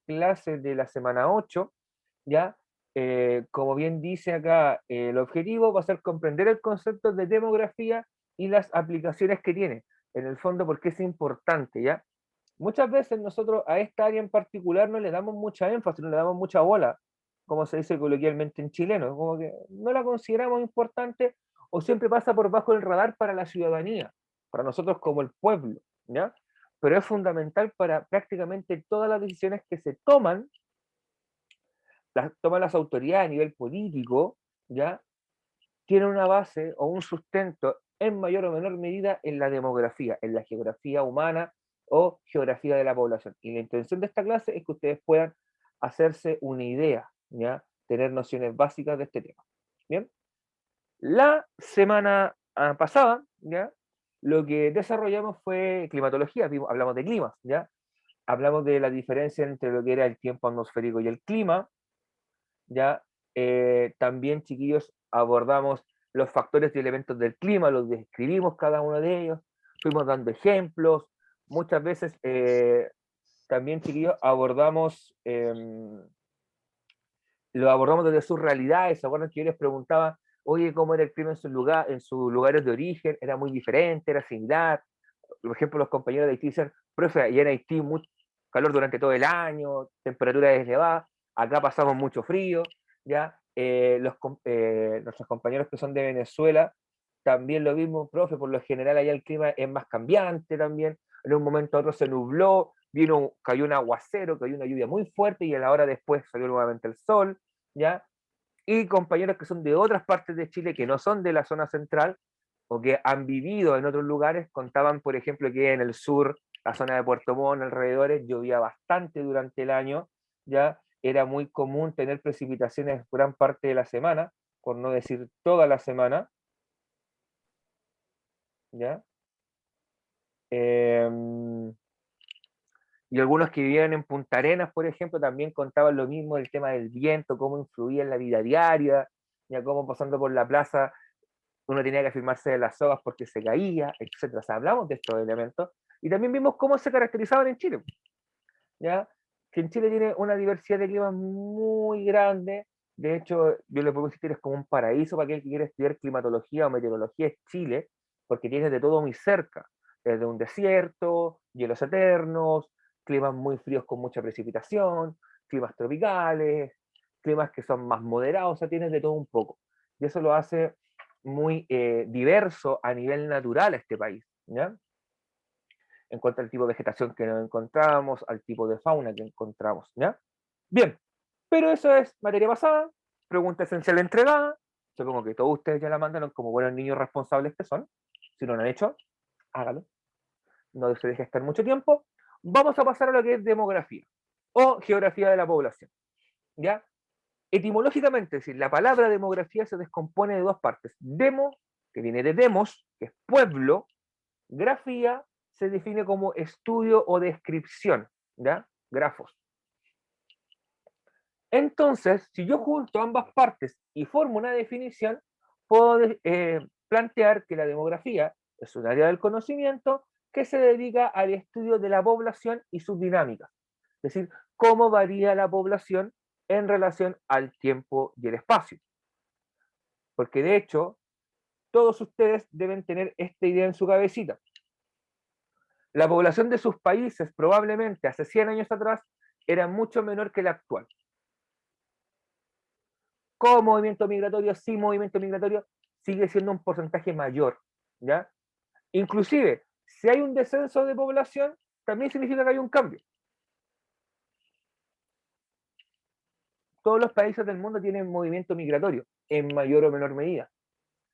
clase de la semana 8, ¿ya? Como bien dice acá, el objetivo va a ser comprender el concepto de demografía y las aplicaciones que tiene. En el fondo, porque es importante, ¿ya? Muchas veces nosotros a esta área en particular no le damos mucha énfasis, no le damos mucha bola, como se dice coloquialmente en chileno, como que no la consideramos importante o siempre pasa por bajo el radar para la ciudadanía, para nosotros como el pueblo, ¿ya? Pero es fundamental para prácticamente todas las decisiones que se toman, las toman las autoridades a nivel político, ¿ya? Tienen una base o un sustento en mayor o menor medida en la demografía, en la geografía humana o geografía de la población. Y la intención de esta clase es que ustedes puedan hacerse una idea, ¿ya? Tener nociones básicas de este tema. Bien, la semana pasada, ¿ya? Lo que desarrollamos fue climatología, hablamos de climas, ¿ya? Hablamos de la diferencia entre lo que era el tiempo atmosférico y el clima, ¿ya? También, chiquillos, abordamos los factores y elementos del clima, los describimos cada uno de ellos, fuimos dando ejemplos, muchas veces también, chiquillos, lo abordamos desde sus realidades. ¿Se acuerdan que yo les preguntaba, oye, cómo era el clima en sus lugares de origen? ¿Era muy diferente? ¿Era similar? Por ejemplo, los compañeros de Haití dicen, profe, allá en Haití mucho calor durante todo el año, temperatura elevada, acá pasamos mucho frío, ¿ya? Nuestros compañeros que son de Venezuela, también lo mismo, profe, por lo general allá el clima es más cambiante también, en un momento a otro se nubló, cayó un aguacero, cayó una lluvia muy fuerte y a la hora después salió nuevamente el sol, ¿ya? Y compañeros que son de otras partes de Chile que no son de la zona central o que han vivido en otros lugares, contaban, por ejemplo, que en el sur, la zona de Puerto Montt, alrededores, llovía bastante durante el año, ya era muy común tener precipitaciones gran parte de la semana, por no decir toda la semana, ¿ya? Eh, y algunos que vivían en Punta Arenas, por ejemplo, también contaban lo mismo del tema del viento, cómo influía en la vida diaria, ya cómo pasando por la plaza uno tenía que afirmarse de las sogas porque se caía, etcétera. O sea, hablamos de estos elementos y también vimos cómo se caracterizaban en Chile, ¿ya? Que en Chile tiene una diversidad de climas muy grande. De hecho, yo le puedo decir que es como un paraíso para aquel que quiere estudiar climatología o meteorología, es Chile, porque tienes de todo muy cerca, desde un desierto, hielos eternos, climas muy fríos con mucha precipitación, climas tropicales, climas que son más moderados, o sea, tienes de todo un poco. Y eso lo hace muy diverso a nivel natural a este país, ¿ya? En cuanto al tipo de vegetación que nos encontramos, al tipo de fauna que encontramos, ¿ya? Bien, pero eso es materia pasada, pregunta esencial entregada, supongo que todos ustedes ya la mandaron como buenos niños responsables que son, si no lo han hecho, hágalo, no se deje estar mucho tiempo. Vamos a pasar a lo que es demografía o geografía de la población, ¿ya? Etimológicamente, es decir, la palabra demografía se descompone de dos partes. Demo, que viene de demos, que es pueblo, grafía se define como estudio o descripción, ¿ya? Grafos. Entonces, si yo junto ambas partes y formo una definición, puedo plantear que la demografía es un área del conocimiento que se dedica al estudio de la población y sus dinámicas. Es decir, cómo varía la población en relación al tiempo y el espacio. Porque de hecho, todos ustedes deben tener esta idea en su cabecita. La población de sus países probablemente hace 100 años atrás era mucho menor que la actual. Con movimiento migratorio, sin movimiento migratorio, sigue siendo un porcentaje mayor, ¿ya? Inclusive, si hay un descenso de población, también significa que hay un cambio. Todos los países del mundo tienen movimiento migratorio, en mayor o menor medida.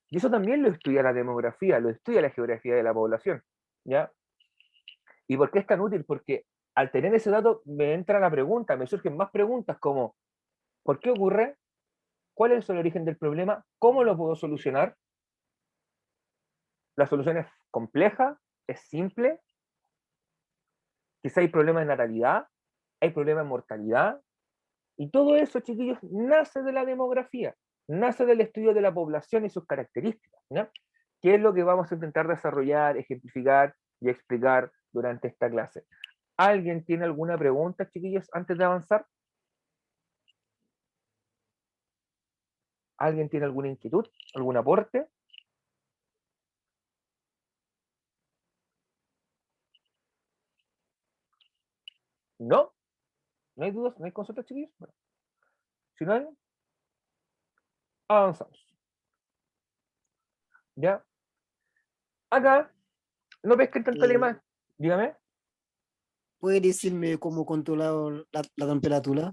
Y eso también lo estudia la demografía, lo estudia la geografía de la población, ¿ya? ¿Y por qué es tan útil? Porque al tener ese dato me entra la pregunta, me surgen más preguntas como, ¿por qué ocurre? ¿Cuál es el origen del problema? ¿Cómo lo puedo solucionar? ¿La solución es compleja? ¿Es simple? Quizá hay problemas de natalidad, hay problemas de mortalidad, y todo eso, chiquillos, nace de la demografía, nace del estudio de la población y sus características, ¿no? ¿Qué es lo que vamos a intentar desarrollar, ejemplificar y explicar durante esta clase? ¿Alguien tiene alguna pregunta, chiquillos, antes de avanzar? ¿Alguien tiene alguna inquietud? ¿Algún aporte? ¿No? ¿No hay dudas? ¿No hay consultas, chiquillos? Bueno, si no hay, avanzamos. ¿Ya? Acá, no pesquen tanto Eh, más. Dígame. ¿Puedes decirme cómo controlado la temperatura?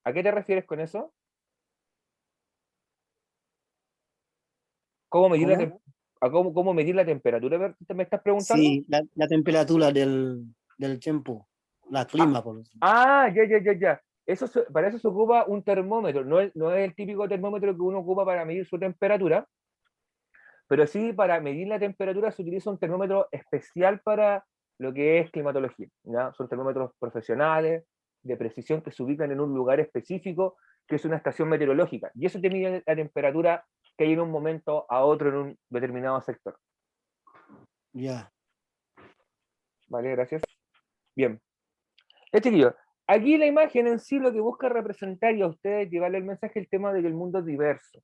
¿A qué te refieres con eso? ¿Cómo medir ¿Cómo? cómo medir la temperatura? ¿Me estás preguntando? Sí, la temperatura del tiempo, la Ah, clima, por decirlo. ya. Para eso se ocupa un termómetro. No es el típico termómetro que uno ocupa para medir su temperatura, pero sí para medir la temperatura se utiliza un termómetro especial para lo que es climatología, ¿ya? Son termómetros profesionales, de precisión, que se ubican en un lugar específico, que es una estación meteorológica. Y eso te mide la temperatura que hay en un momento a otro en un determinado sector. Ya. ¿Vale? Gracias. Bien. Chiquillos, aquí la imagen en sí lo que busca representar y a ustedes llevarle el mensaje el tema de que el mundo es diverso.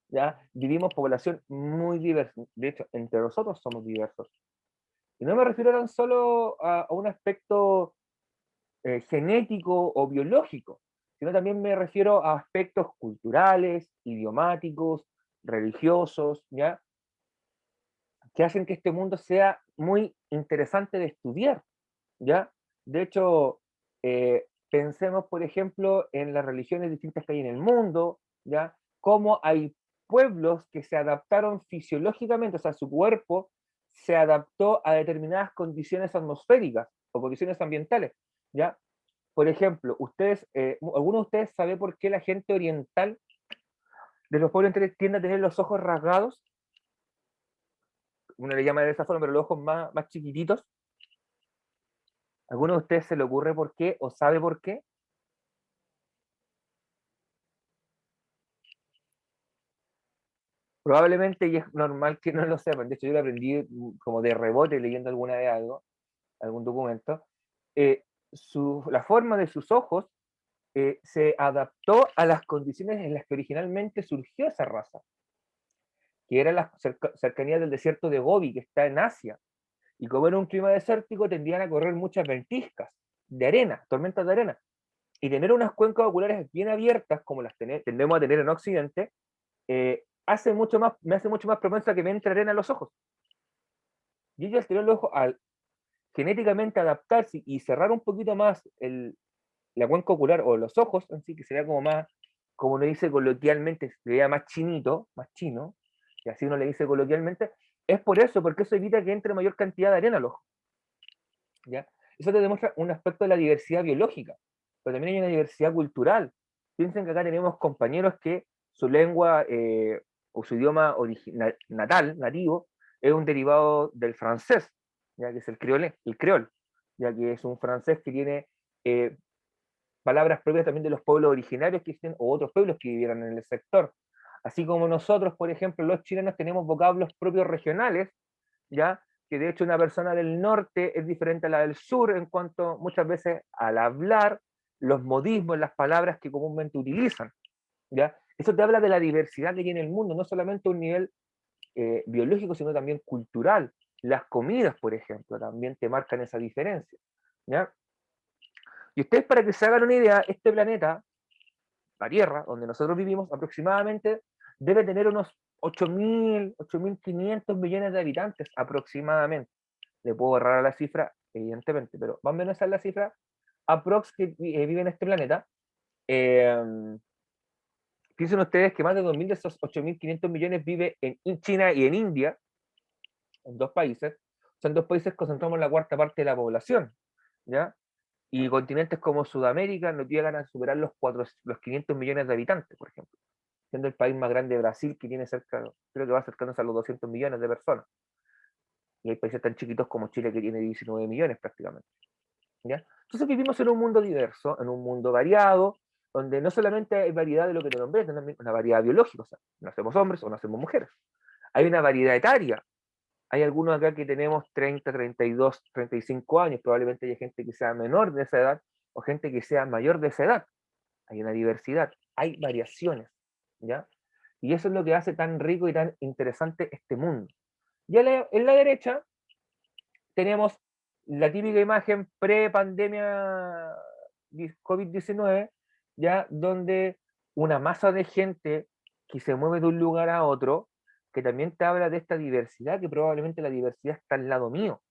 ¿Ya? Vivimos población muy diversa. De hecho, entre nosotros somos diversos. Y no me refiero tan solo a un aspecto genético o biológico, sino también me refiero a aspectos culturales, idiomáticos, religiosos, ¿ya? Que hacen que este mundo sea muy interesante de estudiar, ¿ya? De hecho, pensemos, por ejemplo, en las religiones distintas que hay en el mundo, ¿ya? Cómo hay pueblos que se adaptaron fisiológicamente, o sea, su cuerpo se adaptó a determinadas condiciones atmosféricas o condiciones ambientales, ¿ya? Por ejemplo, ¿alguno de ustedes sabe por qué la gente oriental de los pueblos orientales tiende a tener los ojos rasgados? Uno le llama de esa forma, pero los ojos más chiquititos. ¿Alguno de ustedes se le ocurre por qué o sabe por qué? Probablemente, y es normal que no lo sepan, de hecho yo lo aprendí como de rebote leyendo alguna vez algo, algún documento, eh, la forma de sus ojos se adaptó a las condiciones en las que originalmente surgió esa raza, que era la cercanía del desierto de Gobi, que está en Asia, y como era un clima desértico, tendían a correr muchas ventiscas de arena, tormentas de arena, y tener unas cuencas oculares bien abiertas, como las tendemos a tener en Occidente, me hace mucho más propenso a que me entre arena a los ojos. Y ellos al tener los ojos, al genéticamente adaptarse y cerrar un poquito más la cuenca ocular o los ojos, así que sería como más, como uno dice coloquialmente, sería más chinito, más chino, y así uno le dice coloquialmente, es por eso, porque eso evita que entre mayor cantidad de arena al ojo. ¿Ya? Eso te demuestra un aspecto de la diversidad biológica, pero también hay una diversidad cultural. Piensen que acá tenemos compañeros que su lengua o su idioma natal, nativo, es un derivado del francés, ya que es el creol, ya que es un francés que tiene eh, palabras propias también de los pueblos originarios que existen o otros pueblos que vivieron en el sector. Así como nosotros, por ejemplo, los chilenos tenemos vocablos propios regionales, ¿ya? Que de hecho una persona del norte es diferente a la del sur en cuanto muchas veces al hablar, los modismos, las palabras que comúnmente utilizan, ¿ya? Eso te habla de la diversidad que tiene el mundo, no solamente a un nivel biológico, sino también cultural. Las comidas, por ejemplo, también te marcan esa diferencia, ¿ya? Y ustedes, para que se hagan una idea, este planeta, la Tierra, donde nosotros vivimos, aproximadamente debe tener unos 8.500 millones de habitantes aproximadamente. Le puedo agarrar a la cifra, evidentemente, pero más o menos esa es la cifra aprox que vive en este planeta. Eh, Piensen ustedes que más de 2.000 de esos 8.500 millones vive en China y en India, en dos países. Son dos países que concentramos la cuarta parte de la población, ¿ya? Y continentes como Sudamérica no llegan a superar los 500 millones de habitantes, por ejemplo, siendo el país más grande Brasil, que tiene cerca, creo que va acercándose a los 200 millones de personas. Y hay países tan chiquitos como Chile que tiene 19 millones prácticamente. ¿Ya? Entonces vivimos en un mundo diverso, en un mundo variado, donde no solamente hay variedad de lo que te nombré, también una variedad biológica, o sea, nacemos hombres o nacemos mujeres. Hay una variedad etaria, Hay algunos acá que tenemos 30, 32, 35 años, probablemente hay gente que sea menor de esa edad o gente que sea mayor de esa edad. Hay una diversidad, hay variaciones, ¿ya? Y eso es lo que hace tan rico y tan interesante este mundo. Y en la derecha tenemos la típica imagen pre-pandemia COVID-19, ya donde una masa de gente que se mueve de un lugar a otro, que también te habla de esta diversidad, que probablemente la diversidad está al lado mío.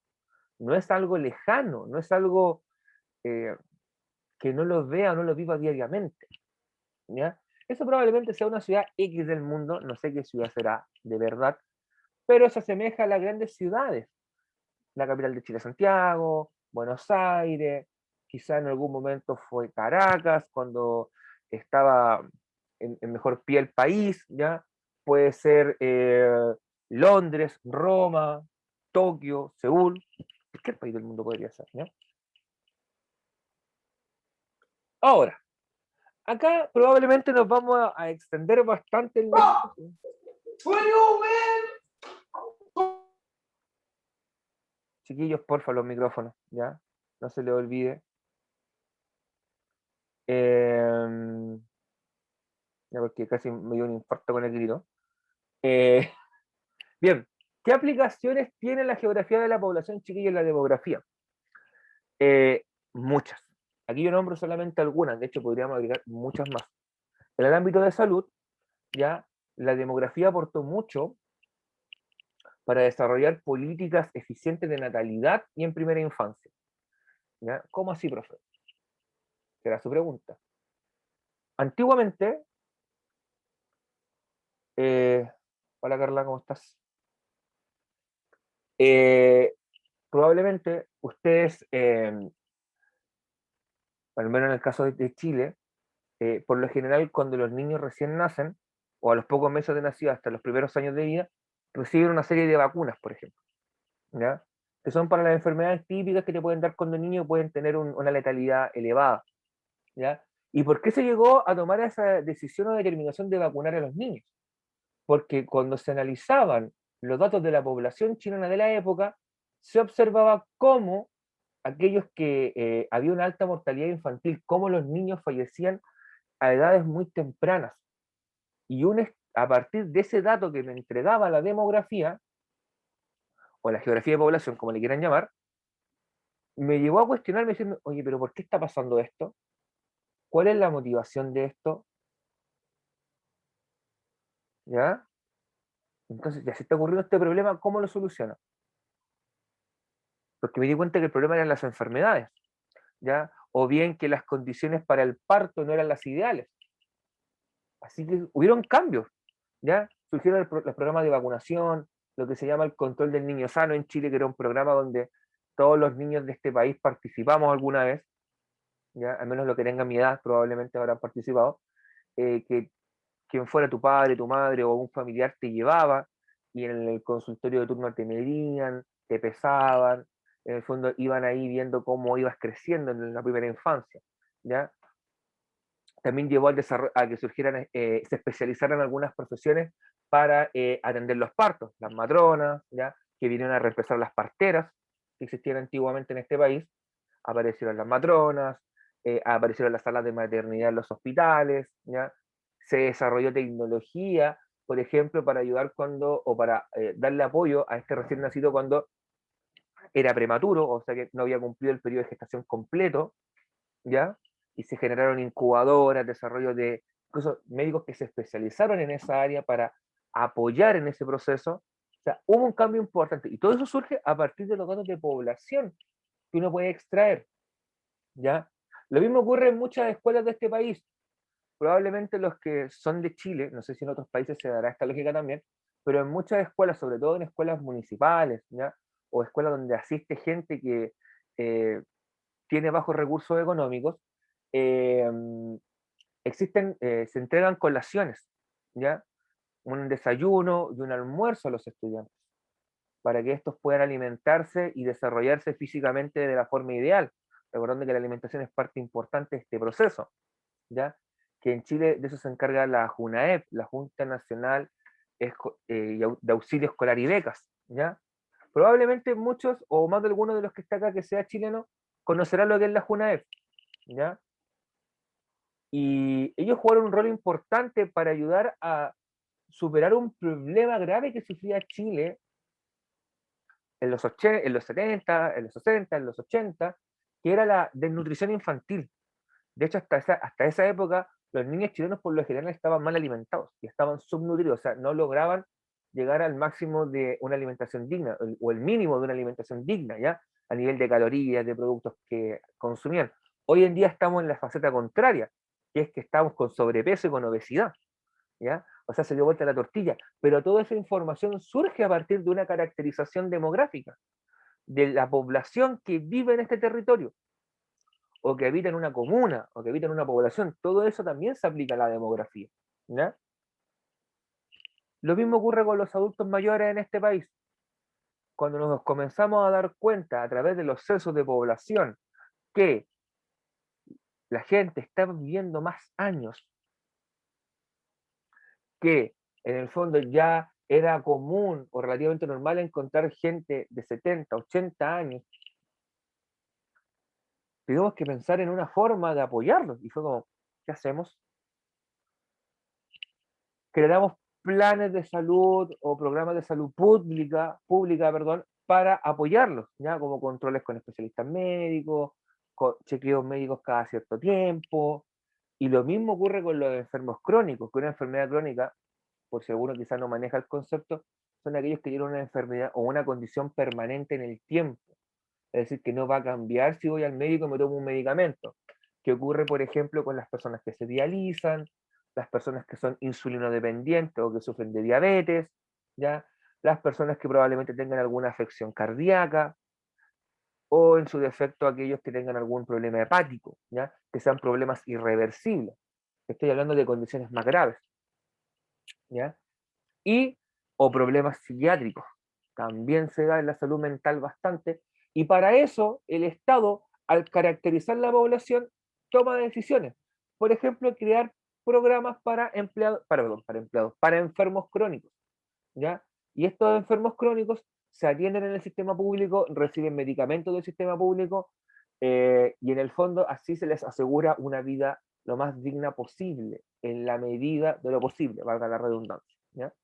No es algo lejano, no es algo eh, que no lo vea o no lo viva diariamente. ¿Ya? Eso probablemente sea una ciudad X del mundo, no sé qué ciudad será de verdad, pero se asemeja a las grandes ciudades. La capital de Chile, Santiago, Buenos Aires, quizá en algún momento fue Caracas, cuando estaba en mejor pie el país, ¿ya? Puede ser Londres, Roma, Tokio, Seúl, cualquier país del mundo podría ser, ¿ya? Ahora, acá probablemente nos vamos a extender bastante en la... Chiquillos, porfa, los micrófonos, ¿ya? No se les olvide. Ya porque casi me dio un infarto con el grito. Eh, bien, ¿qué aplicaciones tiene la geografía de la población, chiquillos, en la demografía? Eh, Muchas. Aquí yo nombro solamente algunas, de hecho podríamos agregar muchas más. En el ámbito de salud, ya, la demografía aportó mucho para desarrollar políticas eficientes de natalidad y en primera infancia. ¿Ya? ¿Cómo así, profe? Será su pregunta. Antiguamente, hola Carla, ¿cómo estás? Eh, Probablemente ustedes, al menos en el caso de Chile, por lo general cuando los niños recién nacen, o a los pocos meses de nacido hasta los primeros años de vida, reciben una serie de vacunas, por ejemplo, ¿ya? Que son para las enfermedades típicas que te pueden dar cuando niños pueden tener una letalidad elevada, ¿ya? ¿Y por qué se llegó a tomar esa decisión o determinación de vacunar a los niños? Porque cuando se analizaban los datos de la población chilena de la época, se observaba cómo aquellos que había una alta mortalidad infantil, cómo los niños fallecían a edades muy tempranas. Y a partir de ese dato que me entregaba la demografía, o la geografía de población, como le quieran llamar, me llevó a cuestionarme diciendo, oye, pero ¿por qué está pasando esto? ¿Cuál es la motivación de esto? ¿Ya? Entonces, ya se está ocurriendo este problema, ¿cómo lo soluciono? Porque me di cuenta que el problema eran las enfermedades, ¿ya? O bien que las condiciones para el parto no eran las ideales. Así que hubieron cambios, ¿ya? Surgieron los programas de vacunación, lo que se llama el control del niño sano en Chile, que era un programa donde todos los niños de este país participamos alguna vez, ¿ya? Al menos lo que tengan mi edad probablemente habrán participado, que quien fuera tu padre, tu madre o un familiar te llevaba y en el consultorio de turno te medían, te pesaban, en el fondo iban ahí viendo cómo ibas creciendo en la primera infancia, ¿ya? También llevó a que surgieran, se especializaran algunas profesiones para atender los partos, las matronas, ¿ya? Que vinieron a reemplazar las parteras que existían antiguamente en este país, aparecieron las matronas, aparecieron las salas de maternidad en los hospitales, ¿ya? Se desarrolló tecnología, por ejemplo, para ayudar cuando, o para darle apoyo a este recién nacido cuando era prematuro, o sea que no había cumplido el periodo de gestación completo, ¿ya? Y se generaron incubadoras, desarrollo de incluso médicos que se especializaron en esa área para apoyar en ese proceso. O sea, hubo un cambio importante y todo eso surge a partir de los datos de población que uno puede extraer, ¿ya? Lo mismo ocurre en muchas escuelas de este país. Probablemente los que son de Chile, no sé si en otros países se dará esta lógica también, pero en muchas escuelas, sobre todo en escuelas municipales, ¿ya? O escuelas donde asiste gente que eh, tiene bajos recursos económicos, eh, se entregan colaciones, ¿ya? Un desayuno y un almuerzo a los estudiantes, para que estos puedan alimentarse y desarrollarse físicamente de la forma ideal, recordando que la alimentación es parte importante de este proceso, ¿ya? Que en Chile de eso se encarga la JUNAEP, la Junta Nacional de Auxilio Escolar y Becas, ¿ya? probablemente muchos o más de alguno de los que está acá que sea chileno conocerá lo que es la JUNAEF, ¿ya? Y ellos jugaron un rol importante para ayudar a superar un problema grave que sufría Chile en los 70, en los 60, en los 80, que era la desnutrición infantil. De hecho, hasta esa época, los niños chilenos por lo general estaban mal alimentados y estaban subnutridos, o sea, no lograban llegar al máximo de una alimentación digna, o el mínimo de una alimentación digna, ¿ya? A nivel de calorías, de productos que consumían. Hoy en día estamos en la faceta contraria, que es que estamos con sobrepeso y con obesidad, ¿ya? O sea, se dio vuelta la tortilla, pero toda esa información surge a partir de una caracterización demográfica de la población que vive en este territorio, o que habita en una comuna, o que habita en una población. Todo eso también se aplica a la demografía, ¿ya? Lo mismo ocurre con los adultos mayores en este país. Cuando nos comenzamos a dar cuenta a través de los censos de población que la gente está viviendo más años, que en el fondo ya era común o relativamente normal encontrar gente de 70, 80 años, tuvimos que pensar en una forma de apoyarlos. Y fue como, ¿qué hacemos? Creamos planes de salud o programas de salud pública, perdón, para apoyarlos, ¿ya? Como controles con especialistas médicos, con chequeos médicos cada cierto tiempo. Y lo mismo ocurre con los enfermos crónicos, que una enfermedad crónica, por si alguno quizás no maneja el concepto, son aquellos que tienen una enfermedad o una condición permanente en el tiempo. Es decir, que no va a cambiar si voy al médico y me tomo un medicamento. Que ocurre, por ejemplo, con las personas que se dializan, las personas que son insulinodependientes o que sufren de diabetes, ¿ya? Las personas que probablemente tengan alguna afección cardíaca, o en su defecto aquellos que tengan algún problema hepático, ¿ya? Que sean problemas irreversibles. Estoy hablando de condiciones más graves, ¿ya? Y o problemas psiquiátricos. También se da en la salud mental bastante. Y para eso el Estado, al caracterizar la población, toma decisiones. Por ejemplo, crear programas para empleados, para enfermos crónicos, ¿ya? Y estos enfermos crónicos se atienden en el sistema público, reciben medicamentos del sistema público, y en el fondo así se les asegura una vida lo más digna posible, en la medida de lo posible, valga la redundancia, ¿ya?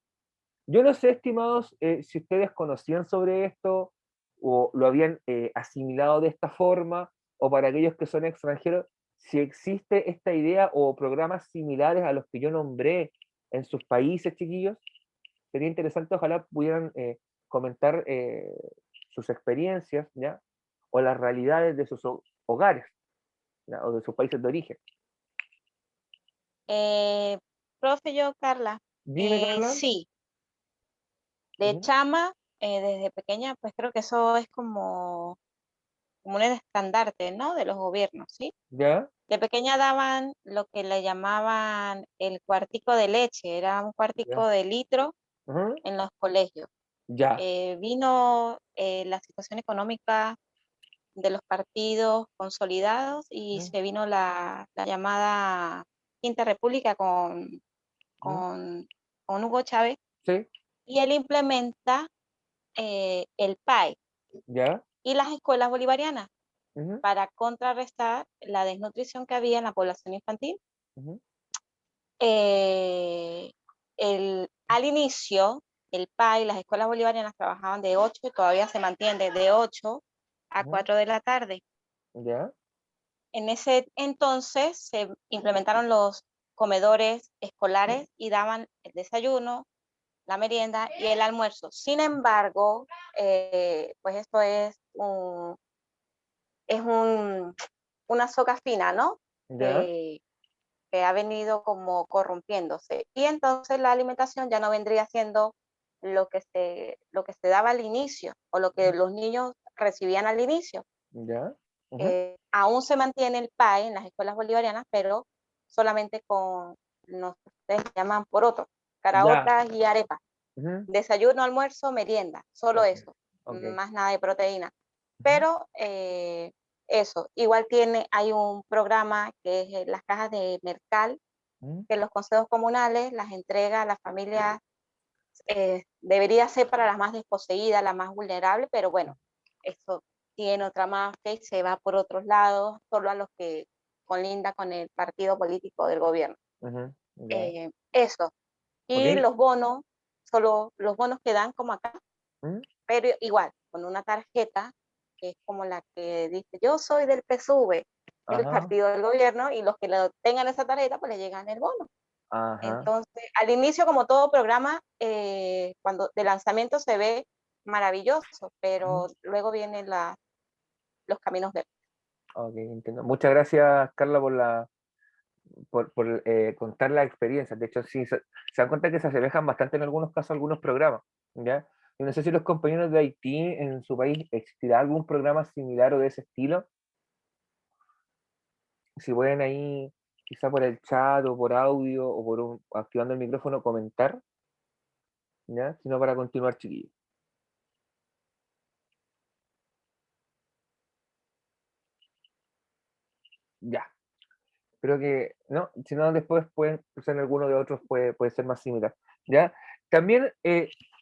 Yo no sé, estimados, si ustedes conocían sobre esto o lo habían asimilado de esta forma, o para aquellos que son extranjeros, si existe esta idea o programas similares a los que yo nombré en sus países, chiquillos. Sería interesante, ojalá pudieran comentar sus experiencias, ¿ya? O las realidades de sus hogares, ¿ya? O de sus países de origen. Eh, Profe, yo, Carla, Dime, Carla. sí, de Ujú. chama, desde pequeña, pues creo que eso es como un estandarte, ¿no? De los gobiernos, ¿sí? ¿Ya? De pequeña daban lo que le llamaban el cuartico de leche, era un cuartico ¿Ya? de litro Ujú. en los colegios. Ya. Vino la situación económica de los partidos consolidados y Ujú. se vino la llamada Quinta República Ujú. con, con Hugo Chávez Sí. y él implementa el PAE ¿Ya? y las escuelas bolivarianas Ujú. para contrarrestar la desnutrición que había en la población infantil. Ujú. Eh, al inicio, el PAE y las escuelas bolivarianas trabajaban de 8 y todavía se mantiene de 8 a Ujú. 4 de la tarde. ¿Ya? En ese entonces se implementaron los comedores escolares y daban el desayuno, la merienda y el almuerzo. Sin embargo, pues esto es una soga fina, ¿no? ¿Ya? Que, que ha venido como corrompiéndose. Y entonces la alimentación ya no vendría siendo lo que se daba al inicio o lo que los niños recibían al inicio. ¿Ya? Ujú. Aún se mantiene el PAE en las escuelas bolivarianas, pero solamente con, no sé, ustedes llaman porotos, Ya. caraotas y arepas. Ujú. Desayuno, almuerzo, merienda, solo Ok. eso, Ok. más nada de proteína. Ujú. Pero eso, igual hay un programa que es las cajas de Mercal, Ujú. que los consejos comunales las entrega a las familias debería ser para las más desposeídas, las más vulnerables, pero bueno, esto tiene otra mafia y se va por otros lados, solo a los que colinda con el partido político del gobierno. Ujú, ya. Eso. Y Ok. los bonos, solo los bonos que dan como acá, ¿Mm? pero igual, con una tarjeta que es como la que dice, yo soy del PSV, el Ajá, partido del gobierno, y los que tengan esa tarjeta, pues le llegan el bono. ajá. Entonces, al inicio, como todo programa, cuando de lanzamiento se ve maravilloso, ¿Mm? pero luego vienen los caminos verdes. Ok, entiendo. Muchas gracias, Carla, por contar las experiencias. De hecho, sí, se dan cuenta que se asemejan bastante en algunos casos a algunos programas, ¿ya? Yo no sé si los compañeros de Haití en su país existirá algún programa similar o de ese estilo. Si pueden ahí, quizá por el chat o por audio o activando el micrófono, comentar, ¿ya? Sino para continuar, chiquillos. Ya. Creo que, no, si no, después pueden usar alguno de otros, puede ser más similar, ¿ya? También,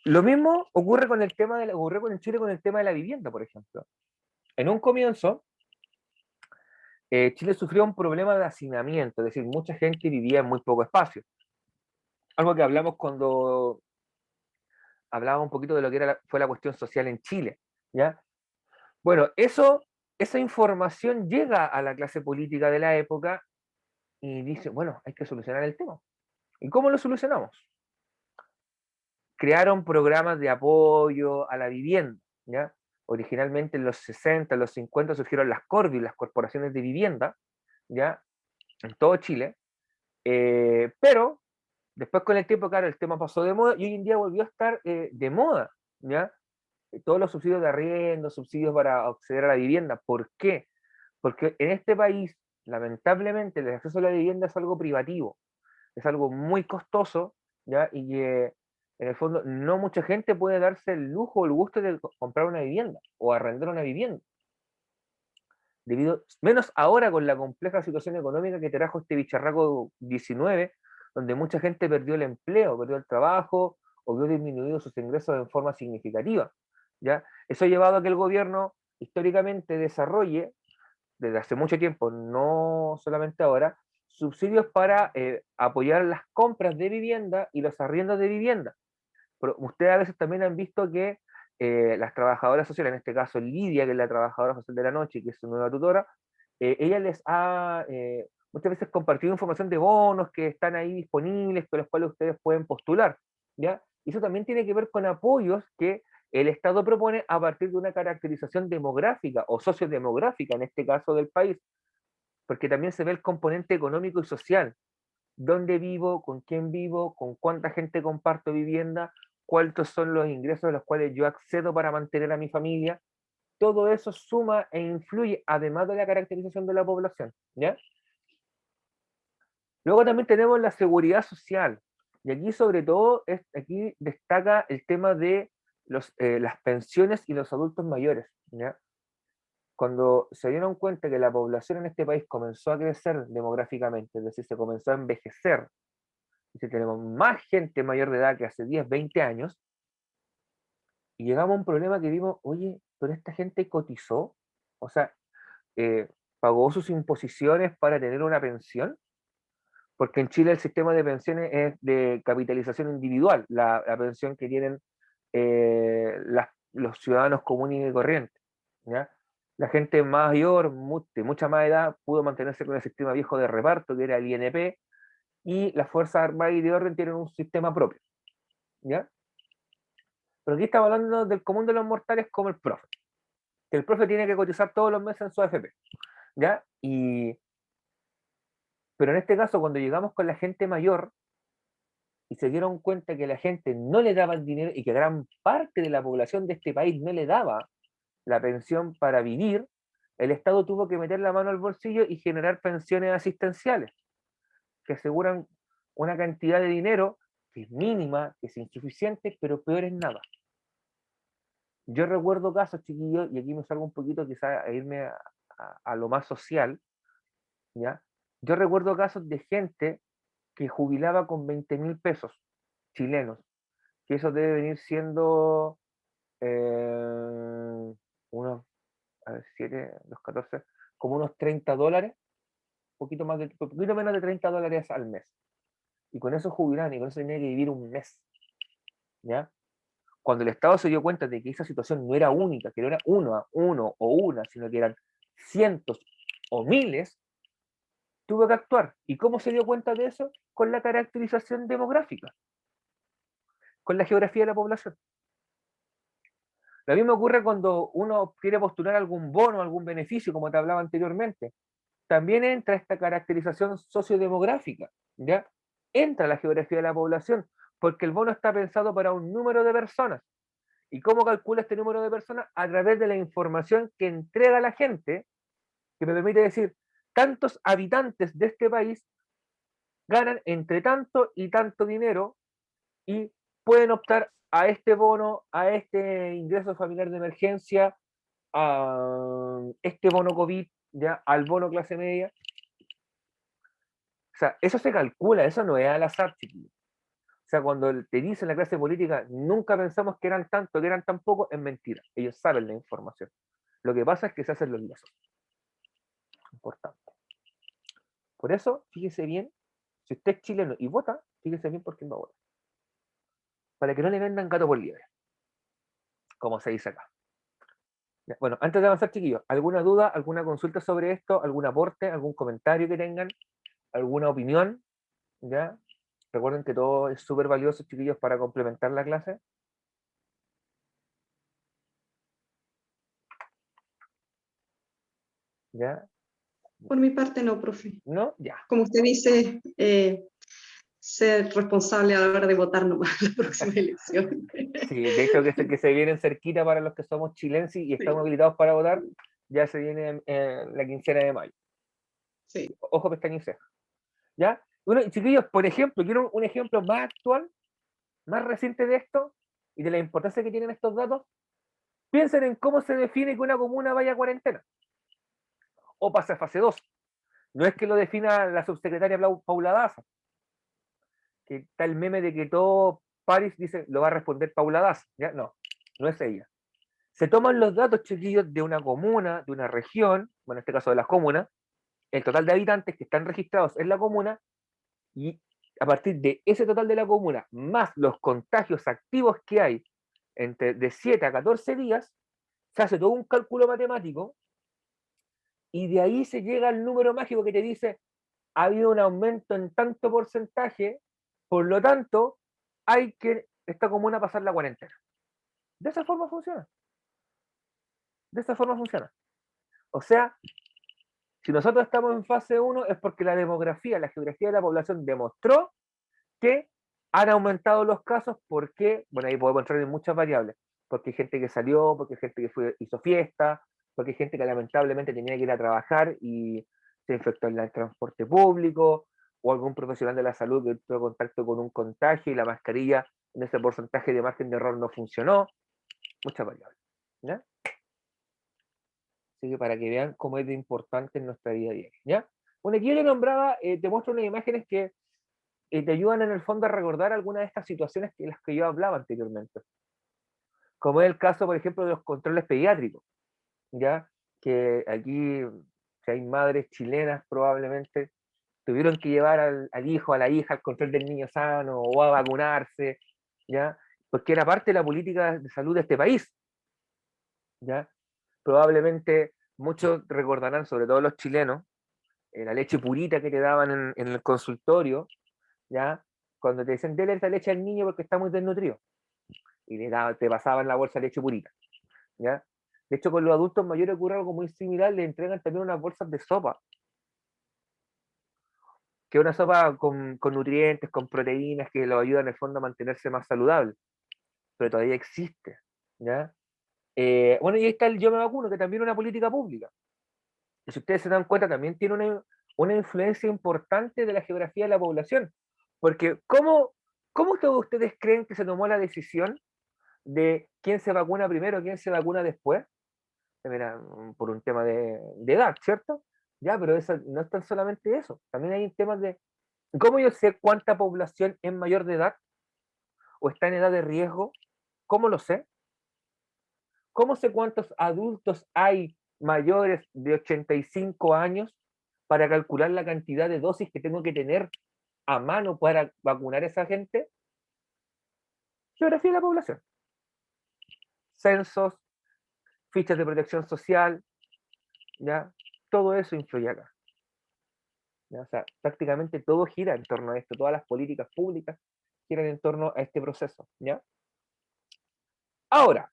lo mismo ocurre con el tema ocurre con el Chile con el tema de la vivienda, por ejemplo. En un comienzo, Chile sufrió un problema de hacinamiento, es decir, mucha gente vivía en muy poco espacio. Algo que hablamos cuando hablábamos un poquito de lo que fue la cuestión social en Chile, ¿ya? Bueno, esa información llega a la clase política de la época y dice, bueno, hay que solucionar el tema. ¿Y cómo lo solucionamos? Crearon programas de apoyo a la vivienda, ¿ya? Originalmente en los 60, en los 50 surgieron las Corvi, las corporaciones de vivienda, ¿ya? En todo Chile, pero después con el tiempo, claro, el tema pasó de moda y hoy en día volvió a estar de moda, ¿ya? Todos los subsidios de arriendo, subsidios para acceder a la vivienda. ¿Por qué? Porque en este país, lamentablemente, el acceso a la vivienda es algo privativo, es algo muy costoso, ¿ya? Y que en el fondo no mucha gente puede darse el lujo o el gusto de comprar una vivienda o arrendar una vivienda. Menos ahora con la compleja situación económica que trajo este bicharraco 19, donde mucha gente perdió el empleo, perdió el trabajo o vio disminuidos sus ingresos en forma significativa, ¿ya? Eso ha llevado a que el gobierno históricamente desarrolle desde hace mucho tiempo, no solamente ahora, subsidios para apoyar las compras de vivienda y los arriendos de vivienda. Pero ustedes a veces también han visto que las trabajadoras sociales, en este caso Lidia, que es la trabajadora social de la noche, que es su nueva tutora, ella les ha muchas veces compartido información de bonos que están ahí disponibles, con los cuales ustedes pueden postular, ¿ya? Y eso también tiene que ver con apoyos que el Estado propone a partir de una caracterización demográfica o sociodemográfica, en este caso del país, porque también se ve el componente económico y social. ¿Dónde vivo? ¿Con quién vivo? ¿Con cuánta gente comparto vivienda? ¿Cuántos son los ingresos a los cuales yo accedo para mantener a mi familia? Todo eso suma e influye, además de la caracterización de la población, ¿ya? Luego también tenemos la seguridad social, y aquí sobre todo, aquí destaca el tema de las pensiones y los adultos mayores, ¿ya? Cuando se dieron cuenta que la población en este país comenzó a crecer demográficamente, es decir, se comenzó a envejecer, y si tenemos más gente mayor de edad que hace 10, 20 años, y llegamos a un problema que vimos, oye, pero esta gente cotizó, o sea, eh, pagó sus imposiciones para tener una pensión, porque en Chile el sistema de pensiones es de capitalización individual, la pensión que tienen los ciudadanos comunes y corrientes, ¿ya? La gente mayor, de mucha más edad, pudo mantenerse con el sistema viejo de reparto, que era el INP, y las Fuerzas Armadas y de Orden tienen un sistema propio, ¿ya? Pero aquí estamos hablando del común de los mortales como el profe, que el profe tiene que cotizar todos los meses en su AFP, ¿ya? Pero en este caso, cuando llegamos con la gente mayor y se dieron cuenta que la gente no le daba el dinero y que gran parte de la población de este país no le daba la pensión para vivir, el Estado tuvo que meter la mano al bolsillo y generar pensiones asistenciales que aseguran una cantidad de dinero que es mínima, que es insuficiente, pero peor es nada. Yo recuerdo casos, chiquillos, y aquí me salgo un poquito quizá a irme a lo más social, ¿ya? Yo recuerdo casos de gente que jubilaba con 20.000 pesos chilenos, que eso debe venir siendo unos, a ver, 7, los 14, como unos $30, poquito menos de $30 al mes. Y con eso jubilan, y con eso tenía que vivir un mes. ¿Ya? Cuando el Estado se dio cuenta de que esa situación no era única, que no era uno o una, sino que eran cientos o miles, tuvo que actuar. ¿Y cómo se dio cuenta de eso? Con la caracterización demográfica, con la geografía de la población. Lo mismo ocurre cuando uno quiere postular algún bono, algún beneficio, como te hablaba anteriormente. También entra esta caracterización sociodemográfica, ¿ya? Entra la geografía de la población, porque el bono está pensado para un número de personas. ¿Y cómo calcula este número de personas? A través de la información que entrega la gente, que me permite decir, tantos habitantes de este país ganan entre tanto y tanto dinero y pueden optar a este bono, a este ingreso familiar de emergencia, a este bono COVID, ya, al bono clase media. O sea, eso se calcula, eso no es al azar, chiquillo. O sea, cuando te dicen la clase política, nunca pensamos que eran tanto, que eran tan poco, es mentira. Ellos saben la información. Lo que pasa es que se hacen los lazos. Importante. Por eso, fíjese bien, si usted es chileno y vota, fíjese bien por quién va a votar. Para que no le vendan gato por liebre, como se dice acá. Bueno, antes de avanzar, chiquillos, ¿alguna duda, alguna consulta sobre esto, algún aporte, algún comentario que tengan, alguna opinión? ¿Ya? Recuerden que todo es súper valioso, chiquillos, para complementar la clase. ¿Ya? Por mi parte no, profe. ¿No? Ya. Como usted dice, ser responsable a la hora de votar nomás la próxima elección. Sí, de hecho que se vienen cerquita para los que somos chilenses y estamos habilitados para votar, ya se viene la quincena de mayo. Sí. Ojo, pestaña y ceja. ¿Ya? Bueno, chiquillos, por ejemplo, quiero un ejemplo más actual, más reciente de esto y de la importancia que tienen estos datos. Piensen en cómo se define que una comuna vaya a cuarentena o pase a fase 2. No es que lo defina la subsecretaria Paula Daza, que está el meme de que todo París dice lo va a responder Paula Daza. ¿Ya? No, no es ella. Se toman los datos, chiquillos, de una comuna, de una región, bueno, en este caso de las comunas, el total de habitantes que están registrados en la comuna, y a partir de ese total de la comuna, más los contagios activos que hay de 7 a 14 días, se hace todo un cálculo matemático, y de ahí se llega al número mágico que te dice, ha habido un aumento en tanto porcentaje, por lo tanto, hay que esta comuna pasar la cuarentena. De esa forma funciona. De esa forma funciona. O sea, si nosotros estamos en fase 1 es porque la demografía, la geografía de la población demostró que han aumentado los casos porque, bueno, ahí podemos entrar en muchas variables, porque hay gente que salió, porque hay gente que hizo fiesta, porque hay gente que lamentablemente tenía que ir a trabajar y se infectó en el transporte público, o algún profesional de la salud que tuvo contacto con un contagio y la mascarilla en ese porcentaje de margen de error no funcionó, muchas variables. ¿Ya? Así que para que vean cómo es de importante en nuestra vida diaria, ¿ya? Bueno, aquí yo le nombraba, te muestro unas imágenes que te ayudan en el fondo a recordar algunas de estas situaciones de las que yo hablaba anteriormente. Como es el caso, por ejemplo, de los controles pediátricos, ¿ya? Que aquí, si hay madres chilenas, probablemente tuvieron que llevar al hijo, a la hija, al control del niño sano o a vacunarse, ¿ya? Porque era parte de la política de salud de este país, ¿ya? Probablemente muchos recordarán, sobre todo los chilenos, la leche purita que te daban en el consultorio, ¿ya? Cuando te dicen, dele esta leche al niño porque está muy desnutrido. Y te pasaban la bolsa de leche purita, ¿ya? De hecho, con los adultos mayores ocurre algo muy similar, le entregan también unas bolsas de sopa, que es una sopa con nutrientes, con proteínas, que lo ayudan en el fondo a mantenerse más saludable, pero todavía existe, ¿ya? Bueno, y ahí está el Yo Me Vacuno, que también es una política pública. Y si ustedes se dan cuenta, también tiene una influencia importante de la geografía de la población. Porque, ¿cómo todos ustedes creen que se tomó la decisión de quién se vacuna primero, quién se vacuna después? Mira, por un tema de edad, ¿cierto? Ya, pero eso, no es tan solamente eso. También hay temas de cómo yo sé cuánta población es mayor de edad o está en edad de riesgo? ¿Cómo lo sé? ¿Cómo sé cuántos adultos hay mayores de 85 años para calcular la cantidad de dosis que tengo que tener a mano para vacunar a esa gente? Geografía de la población. Censos, fichas de protección social, ¿ya? Todo eso influye acá. ¿Ya? O sea, prácticamente todo gira en torno a esto, todas las políticas públicas giran en torno a este proceso, ¿ya? Ahora,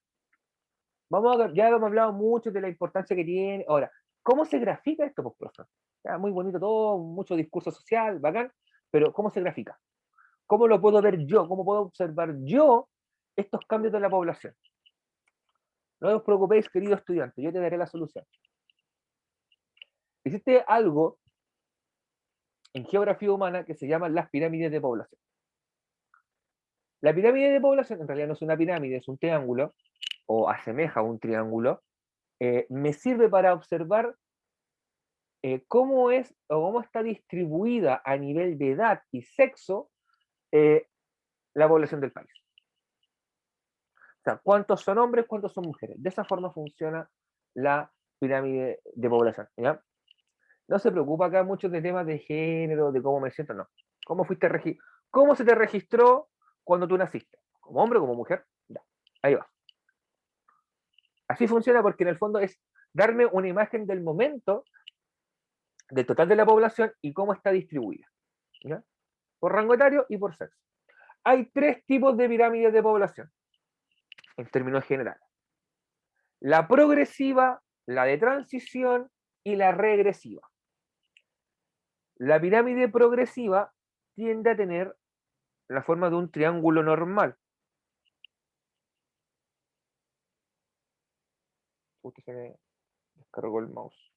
ya hemos hablado mucho de la importancia que tiene. Ahora, ¿cómo se grafica esto, pues, profe? Ya, muy bonito todo, mucho discurso social, bacán, pero ¿cómo se grafica? ¿Cómo lo puedo ver yo? ¿Cómo puedo observar yo estos cambios de la población? No os preocupéis, querido estudiante, yo te daré la solución. Existe algo en geografía humana que se llaman las pirámides de población. La pirámide de población en realidad no es una pirámide, es un triángulo, o asemeja a un triángulo. Me sirve para observar cómo es o cómo está distribuida a nivel de edad y sexo la población del país. O sea, cuántos son hombres, cuántos son mujeres. De esa forma funciona la pirámide de población, ¿ya? No se preocupa acá mucho de temas de género, de cómo me siento, no. ¿Cómo se te registró cuando tú naciste? ¿Como hombre o como mujer? Ya, ahí va. Así funciona porque en el fondo es darme una imagen del momento, del total de la población y cómo está distribuida, ¿ya? Por rango etario y por sexo. Hay 3 tipos de pirámides de población, en términos generales. La progresiva, la de transición y la regresiva. La pirámide progresiva tiende a tener la forma de un triángulo normal. Justo se me descargó el mouse.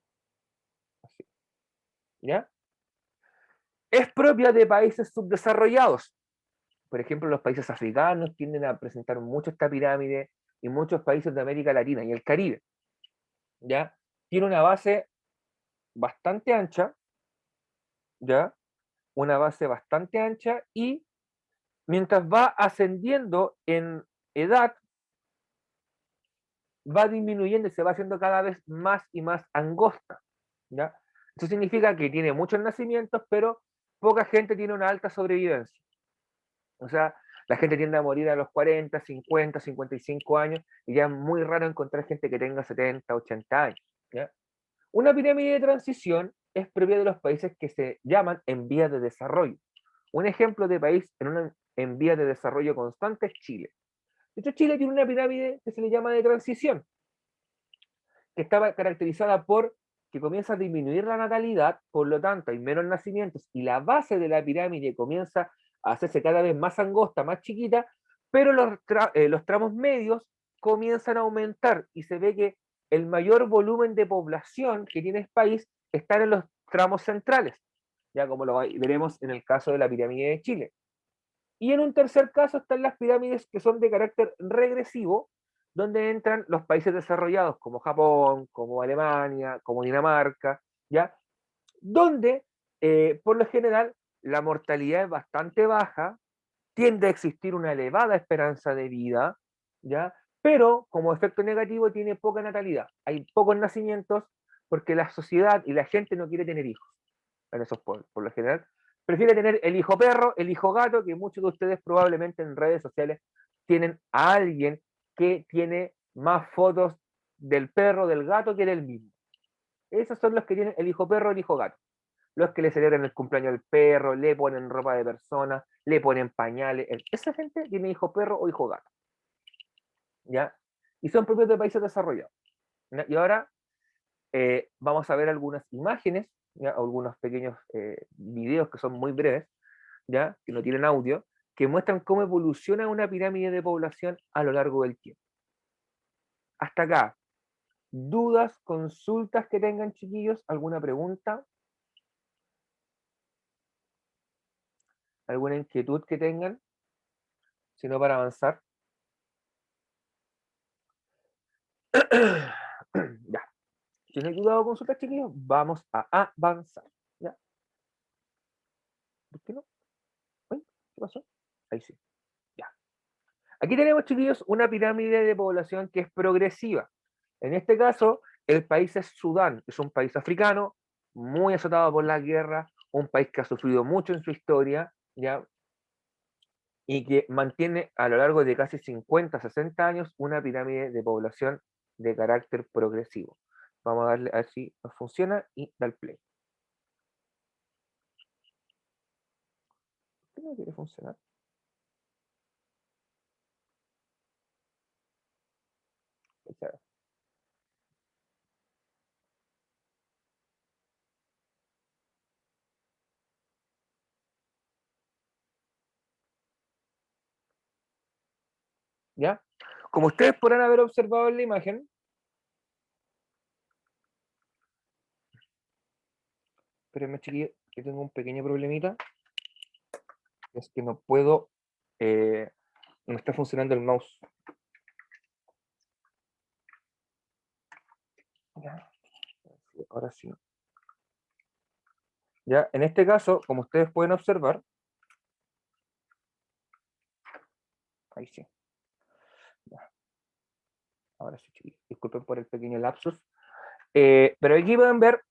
Así. ¿Ya? Es propia de países subdesarrollados. Por ejemplo, los países africanos tienden a presentar mucho esta pirámide y muchos países de América Latina y el Caribe. ¿Ya? Tiene una base bastante ancha, ¿ya? Una base bastante ancha y mientras va ascendiendo en edad, va disminuyendo y se va haciendo cada vez más y más angosta, ¿ya? Eso significa que tiene muchos nacimientos, pero poca gente tiene una alta sobrevivencia. O sea, la gente tiende a morir a los 40, 50, 55 años y ya es muy raro encontrar gente que tenga 70, 80 años, ¿ya? Una pirámide de transición es propia de los países que se llaman en vías de desarrollo. Un ejemplo de país en vías de desarrollo constante es Chile. De hecho, Chile tiene una pirámide que se le llama de transición, que estaba caracterizada por que comienza a disminuir la natalidad, por lo tanto hay menos nacimientos y la base de la pirámide comienza a hacerse cada vez más angosta, más chiquita, pero los tramos medios comienzan a aumentar y se ve que el mayor volumen de población que tiene el país está en los tramos centrales, ya como lo veremos en el caso de la pirámide de Chile. Y en un tercer caso están las pirámides que son de carácter regresivo, donde entran los países desarrollados como Japón, como Alemania, como Dinamarca, ¿ya? Donde, por lo general, la mortalidad es bastante baja, tiende a existir una elevada esperanza de vida, ¿ya? Pero como efecto negativo tiene poca natalidad. Hay pocos nacimientos porque la sociedad y la gente no quiere tener hijos en esos pueblos, por lo general. Prefiere tener el hijo perro, el hijo gato, que muchos de ustedes probablemente en redes sociales tienen a alguien que tiene más fotos del perro, del gato que del mismo. Esos son los que tienen el hijo perro, el hijo gato. Los que le celebran el cumpleaños al perro, le ponen ropa de persona, le ponen pañales. Esa gente tiene hijo perro o hijo gato. ¿Ya? Y son propios de países desarrollados. ¿Ya? Y ahora vamos a ver algunas imágenes, ¿ya? Algunos pequeños videos que son muy breves, ¿ya? Que no tienen audio, que muestran cómo evoluciona una pirámide de población a lo largo del tiempo. Hasta acá, dudas, consultas que tengan, chiquillos, alguna pregunta, alguna inquietud que tengan, sino para avanzar. Ya. Si no hay duda o consultas, chiquillos, vamos a avanzar. ¿Ya? ¿Por qué no? ¿Ay? ¿Qué pasó? Ahí sí. Ya. Aquí tenemos, chiquillos, una pirámide de población que es progresiva. En este caso, el país es Sudán, es un país africano, muy azotado por la guerra, un país que ha sufrido mucho en su historia, ¿ya? Y que mantiene a lo largo de casi 50, 60 años una pirámide de población de carácter progresivo. Vamos a darle a ver si nos funciona y dar play. ¿Por qué no quiere funcionar? ¿Ya? Como ustedes podrán haber observado en la imagen, espérenme, chiquillos, que tengo un pequeño problemita, es que no puedo, no está funcionando el mouse. ¿Ya? Ahora sí. Ya, en este caso, como ustedes pueden observar, ahí sí. Ya. Ahora sí, chiquillos, disculpen por el pequeño lapsus. Pero aquí pueden ver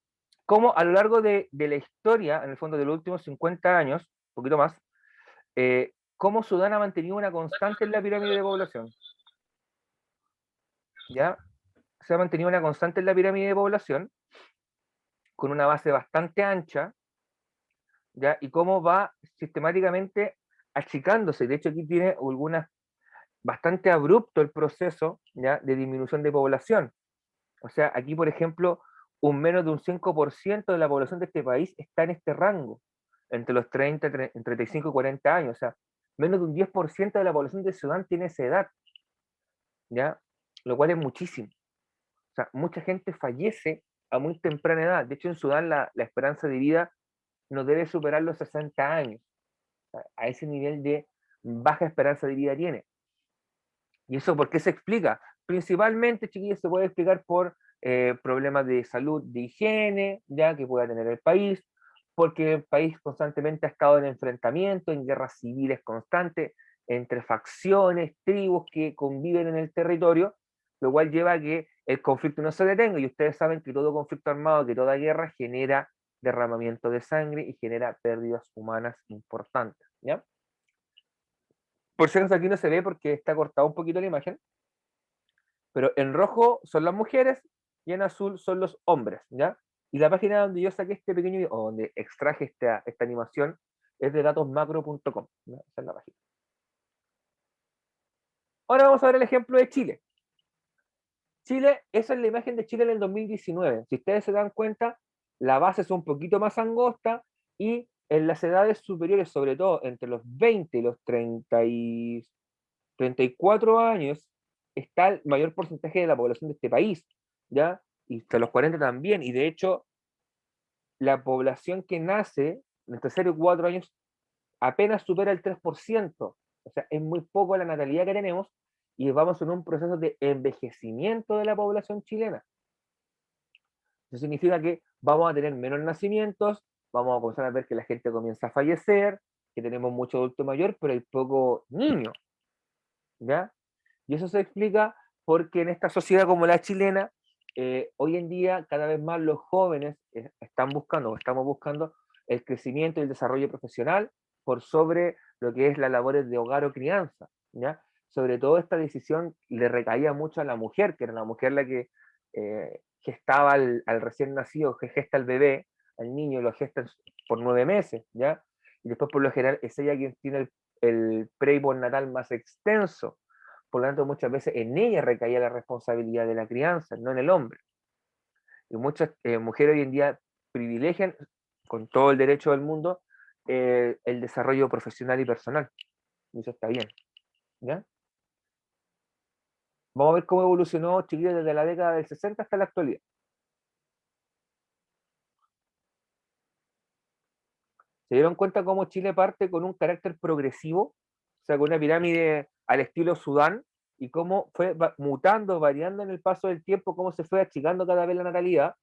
cómo a lo largo de la historia, en el fondo de los últimos 50 años, un poquito más, cómo Sudán ha mantenido una constante en la pirámide de población. ¿Ya? Se ha mantenido una constante en la pirámide de población, con una base bastante ancha, ¿ya? Y cómo va sistemáticamente achicándose. De hecho, aquí tiene algunas, bastante abrupto el proceso, ¿ya? De disminución de población. O sea, aquí, por ejemplo, un menos de un 5% de la población de este país está en este rango, entre los 35 y 40 años. O sea, menos de un 10% de la población de Sudán tiene esa edad, ¿ya? Lo cual es muchísimo. O sea, mucha gente fallece a muy temprana edad. De hecho, en Sudán la esperanza de vida no debe superar los 60 años. O sea, a ese nivel de baja esperanza de vida tiene. ¿Y eso por qué se explica? Principalmente, chiquillos, se puede explicar por problemas de salud, de higiene, ya que pueda tener el país, porque el país constantemente ha estado en enfrentamiento, en guerras civiles constantes, entre facciones, tribus que conviven en el territorio, lo cual lleva a que el conflicto no se detenga. Y ustedes saben que todo conflicto armado, que toda guerra genera derramamiento de sangre y genera pérdidas humanas importantes, ¿ya? Por si acaso aquí no se ve porque está cortado un poquito la imagen, pero en rojo son las mujeres y en azul son los hombres, ¿ya? Y la página donde yo saqué este pequeño video, o donde extraje esta animación, es de datosmacro.com, ¿ya? Esa es la página. Ahora vamos a ver el ejemplo de Chile. Chile, esa es la imagen de Chile en el 2019. Si ustedes se dan cuenta, la base es un poquito más angosta y en las edades superiores, sobre todo entre los 20 y los 34 años, está el mayor porcentaje de la población de este país, ¿ya? Y hasta los 40 también, y de hecho, la población que nace entre 0 y 4 años apenas supera el 3%, o sea, es muy poco la natalidad que tenemos, y vamos en un proceso de envejecimiento de la población chilena. Eso significa que vamos a tener menos nacimientos, vamos a comenzar a ver que la gente comienza a fallecer, que tenemos mucho adulto mayor, pero hay poco niño, ¿ya? Y eso se explica porque en esta sociedad como la chilena, hoy en día cada vez más los jóvenes están buscando o estamos buscando el crecimiento y el desarrollo profesional por sobre lo que es las labores de hogar o crianza, ¿ya? Sobre todo esta decisión le recaía mucho a la mujer, que era la mujer la que gestaba al recién nacido, que gesta al bebé, al niño, lo gesta por 9 meses, ¿ya? Y después por lo general es ella quien tiene el pre y postnatal más extenso. Por lo tanto, muchas veces en ella recaía la responsabilidad de la crianza, no en el hombre. Y muchas mujeres hoy en día privilegian, con todo el derecho del mundo, el desarrollo profesional y personal. Y eso está bien, ¿ya? Vamos a ver cómo evolucionó Chile desde la década del 60 hasta la actualidad. ¿Se dieron cuenta cómo Chile parte con un carácter progresivo? O sea, con una pirámide al estilo Sudán, y cómo fue mutando, variando en el paso del tiempo, cómo se fue achicando cada vez la natalidad,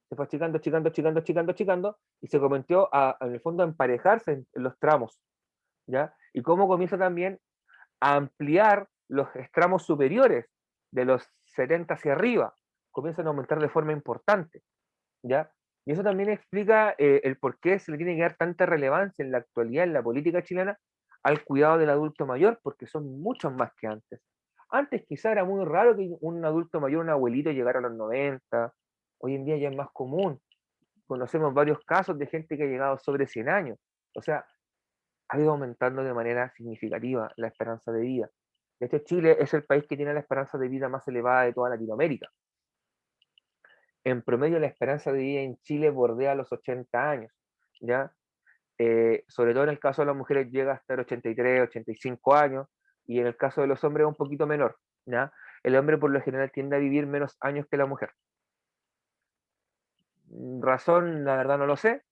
se fue achicando, achicando, achicando, achicando, achicando, y se comenzó en el fondo a emparejarse en los tramos, ¿ya? Y cómo comienza también a ampliar los tramos superiores, de los 70 hacia arriba, comienzan a aumentar de forma importante, ¿ya? Y eso también explica el por qué se le tiene que dar tanta relevancia en la actualidad, en la política chilena, al cuidado del adulto mayor, porque son muchos más que antes. Antes quizá era muy raro que un adulto mayor, un abuelito, llegara a los 90, hoy en día ya es más común. Conocemos varios casos de gente que ha llegado sobre 100 años. O sea, ha ido aumentando de manera significativa la esperanza de vida. De hecho, Chile es el país que tiene la esperanza de vida más elevada de toda Latinoamérica. En promedio, la esperanza de vida en Chile bordea los 80 años, ¿ya? Sobre todo en el caso de las mujeres llega hasta los 83, 85 años, y en el caso de los hombres es un poquito menor, ¿ya? El hombre por lo general tiende a vivir menos años que la mujer. Razón, la verdad no lo sé.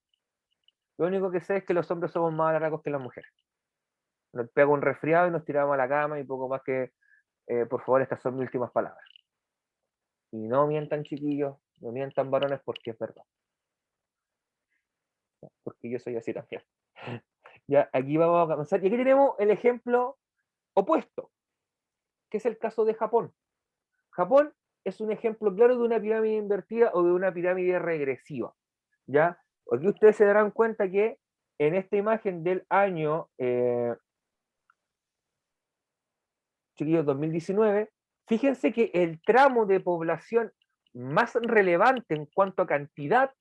Lo único que sé es que los hombres somos más alargos que las mujeres. Nos pega un resfriado y nos tiramos a la cama y poco más que, por favor, estas son mis últimas palabras. Y no mientan, chiquillos, no mientan, varones, porque es verdad. Porque yo soy así también. Ya, aquí vamos a avanzar. Y aquí tenemos el ejemplo opuesto, que es el caso de Japón. Japón es un ejemplo claro de una pirámide invertida o de una pirámide regresiva. ¿Ya? Aquí ustedes se darán cuenta que en esta imagen del año, chiquillos, 2019, fíjense que el tramo de población más relevante en cuanto a cantidad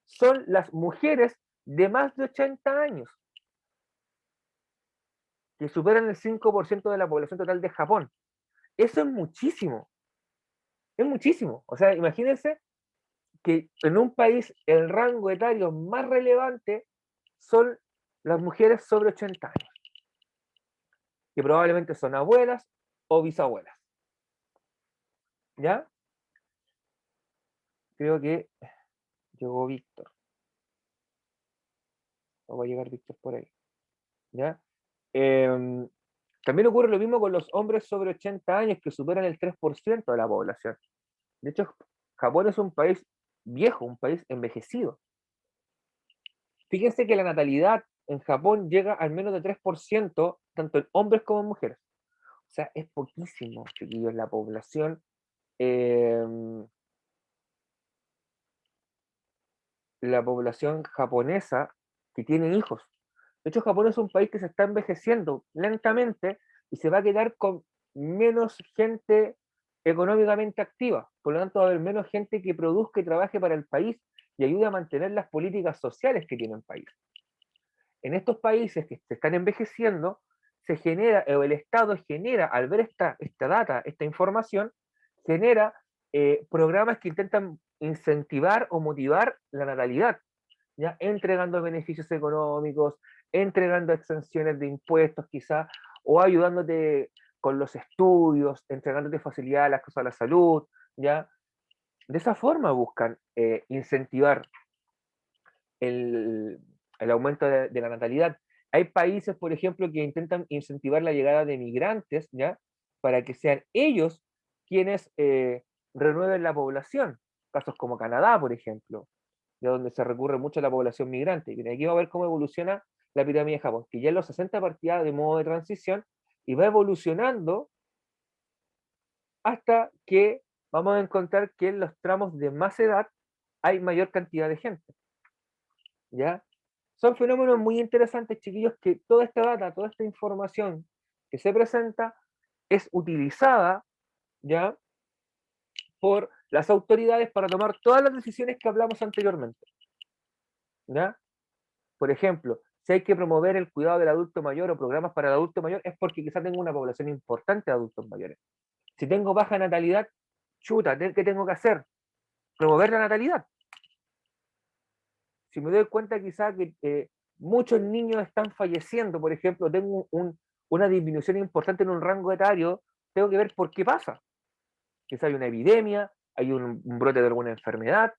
son las mujeres de más de 80 años, que superan el 5% de la población total de Japón. Eso es muchísimo, es muchísimo. O sea, imagínense que en un país el rango etario más relevante son las mujeres sobre 80 años, que probablemente son abuelas o bisabuelas. ¿Ya? Creo que llegó Víctor. O va a llegar Víctor por ahí. ¿Ya? También ocurre lo mismo con los hombres sobre 80 años que superan el 3% de la población. De hecho, Japón es un país viejo, un país envejecido. Fíjense que la natalidad en Japón llega al menos de 3%, tanto en hombres como en mujeres. O sea, es poquísimo, chiquillos, la población. La población japonesa que tiene hijos. De hecho, Japón es un país que se está envejeciendo lentamente y se va a quedar con menos gente económicamente activa. Por lo tanto, va a haber menos gente que produzca y trabaje para el país y ayude a mantener las políticas sociales que tiene el país. En estos países que se están envejeciendo, se genera, o el Estado genera, al ver esta data, esta información, genera programas que intentan incentivar o motivar la natalidad, ¿ya? Entregando beneficios económicos, entregando exenciones de impuestos quizás, o ayudándote con los estudios, entregándote facilidades a las cosas de la salud, ¿ya? De esa forma buscan incentivar el, el aumento de la natalidad. Hay países, por ejemplo, que intentan incentivar la llegada de migrantes, ¿ya? Para que sean ellos quienes renueven la población. Casos como Canadá, por ejemplo, de donde se recurre mucho a la población migrante. Y aquí va a ver cómo evoluciona la pirámide de Japón, que ya en los 60 partía de modo de transición y va evolucionando hasta que vamos a encontrar que en los tramos de más edad hay mayor cantidad de gente. ¿Ya? Son fenómenos muy interesantes, chiquillos, que toda esta data, toda esta información que se presenta es utilizada, ¿ya? Por las autoridades para tomar todas las decisiones que hablamos anteriormente, ¿ya? Por ejemplo, si hay que promover el cuidado del adulto mayor o programas para el adulto mayor, es porque quizás tengo una población importante de adultos mayores. Si tengo baja natalidad, chuta, ¿qué tengo que hacer? Promover la natalidad. Si me doy cuenta quizás que muchos niños están falleciendo, por ejemplo, tengo una disminución importante en un rango etario, tengo que ver por qué pasa. Quizás hay una epidemia, hay un brote de alguna enfermedad,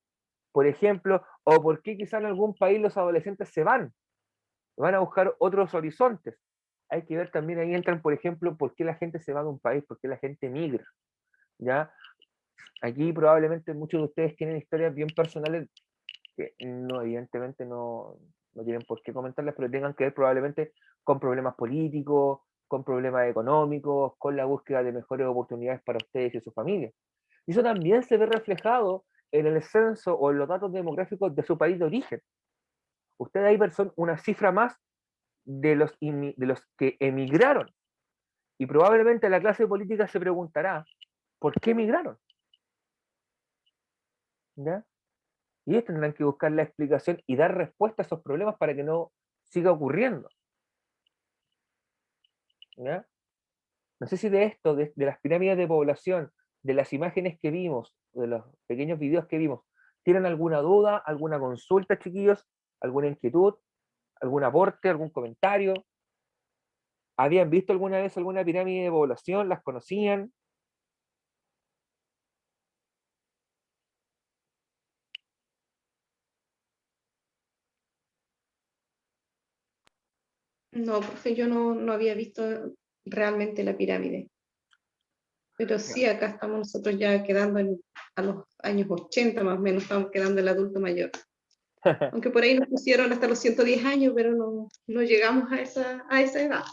por ejemplo, o por qué quizás en algún país los adolescentes se van a buscar otros horizontes. Hay que ver también, ahí entran, por ejemplo, por qué la gente se va de un país, por qué la gente migra. ¿Ya? Aquí probablemente muchos de ustedes tienen historias bien personales que no, evidentemente no tienen por qué comentarlas, pero tengan que ver probablemente con problemas políticos, con problemas económicos, con la búsqueda de mejores oportunidades para ustedes y su familia. Y eso también se ve reflejado en el censo o en los datos demográficos de su país de origen. Ustedes ahí son una cifra más de los que emigraron. Y probablemente la clase política se preguntará, ¿por qué emigraron? ¿Ya? Y ellos tendrán que buscar la explicación y dar respuesta a esos problemas para que no siga ocurriendo. ¿Ya? No sé si de esto, de las pirámides de población, de las imágenes que vimos, de los pequeños videos que vimos, ¿tienen alguna duda, alguna consulta, chiquillos? ¿Alguna inquietud? ¿Algún aporte? ¿Algún comentario? ¿Habían visto alguna vez alguna pirámide de población? ¿Las conocían? No, profe, yo no había visto realmente la pirámide. Pero sí, acá estamos nosotros ya quedando a los años 80 más o menos, estamos quedando el adulto mayor. Aunque por ahí nos pusieron hasta los 110 años, pero no llegamos a esa edad.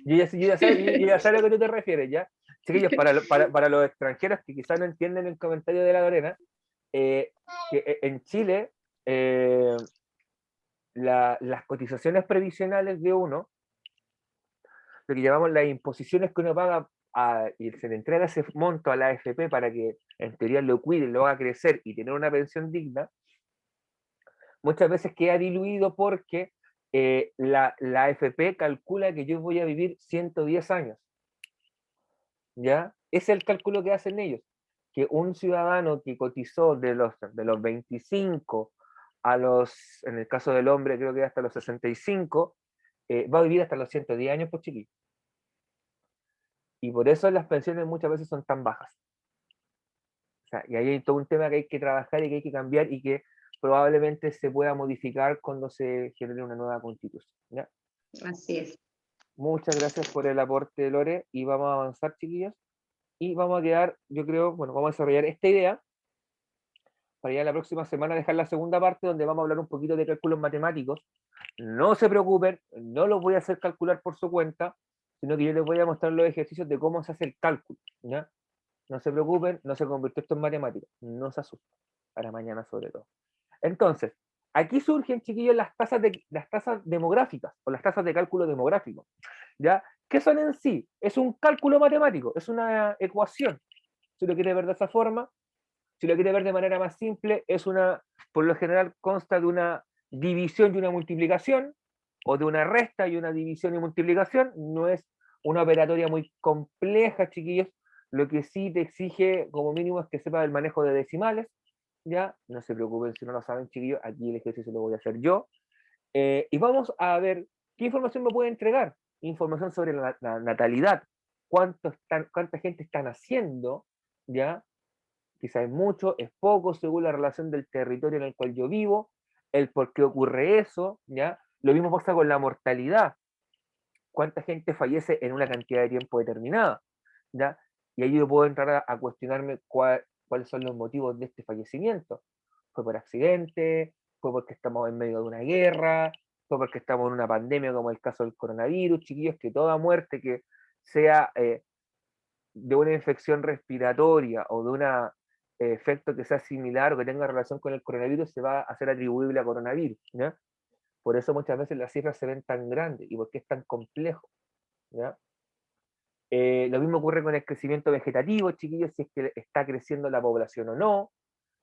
yo ya sé a lo que tú te refieres, ¿ya? Chiquillos, para los extranjeros que quizás no entienden el comentario de la Lorena, que en Chile las cotizaciones previsionales de uno, lo que llamamos las imposiciones que uno paga y se le entrega ese monto a la AFP para que en teoría lo cuide, lo haga crecer y tener una pensión digna, muchas veces queda diluido porque la AFP calcula que yo voy a vivir 110 años. ¿Ya? Ese es el cálculo que hacen ellos, que un ciudadano que cotizó de los 25 a en el caso del hombre creo que hasta los 65, va a vivir hasta los 110 años, pues chiquillos. Y por eso las pensiones muchas veces son tan bajas. O sea, y ahí hay todo un tema que hay que trabajar y que hay que cambiar y que probablemente se pueda modificar cuando se genere una nueva constitución. ¿Ya? Así es. Muchas gracias por el aporte, Lore, y vamos a avanzar, chiquillos. Y vamos a quedar, yo creo, bueno, vamos a desarrollar esta idea para ya la próxima semana dejar la segunda parte donde vamos a hablar un poquito de cálculos matemáticos. No se preocupen, no los voy a hacer calcular por su cuenta, sino que yo les voy a mostrar los ejercicios de cómo se hace el cálculo, ¿ya? No se preocupen, no se convirtió esto en matemáticas, no se asusten, para mañana sobre todo. Entonces, aquí surgen, chiquillos, las tasas demográficas o las tasas de cálculo demográfico, ¿ya? ¿Qué son en sí? Es un cálculo matemático, es una ecuación. Si lo quiere ver de esa forma, si lo quiere ver de manera más simple, por lo general consta de una división y una multiplicación, o de una resta y una división y multiplicación. No es una operatoria muy compleja, chiquillos. Lo que sí te exige como mínimo es que sepa el manejo de decimales, ¿ya? No se preocupen si no lo saben, chiquillos, aquí el ejercicio lo voy a hacer yo. Y vamos a ver qué información me puede entregar. Información sobre la natalidad, cuánta gente está naciendo, ¿ya? Quizás es mucho, es poco, según la relación del territorio en el cual yo vivo, el por qué ocurre eso, ¿ya? Lo mismo pasa con la mortalidad. ¿Cuánta gente fallece en una cantidad de tiempo determinada? ¿Ya? Y ahí yo puedo entrar a cuestionarme cuáles son los motivos de este fallecimiento. ¿Fue por accidente? ¿Fue porque estamos en medio de una guerra? ¿Fue porque estamos en una pandemia como el caso del coronavirus? Chiquillos, que toda muerte que sea de una infección respiratoria o de un efecto que sea similar o que tenga relación con el coronavirus se va a hacer atribuible a coronavirus, ¿ya? Por eso muchas veces las cifras se ven tan grandes y porque es tan complejo, ¿ya? Lo mismo ocurre con el crecimiento vegetativo, chiquillos, si es que está creciendo la población o no,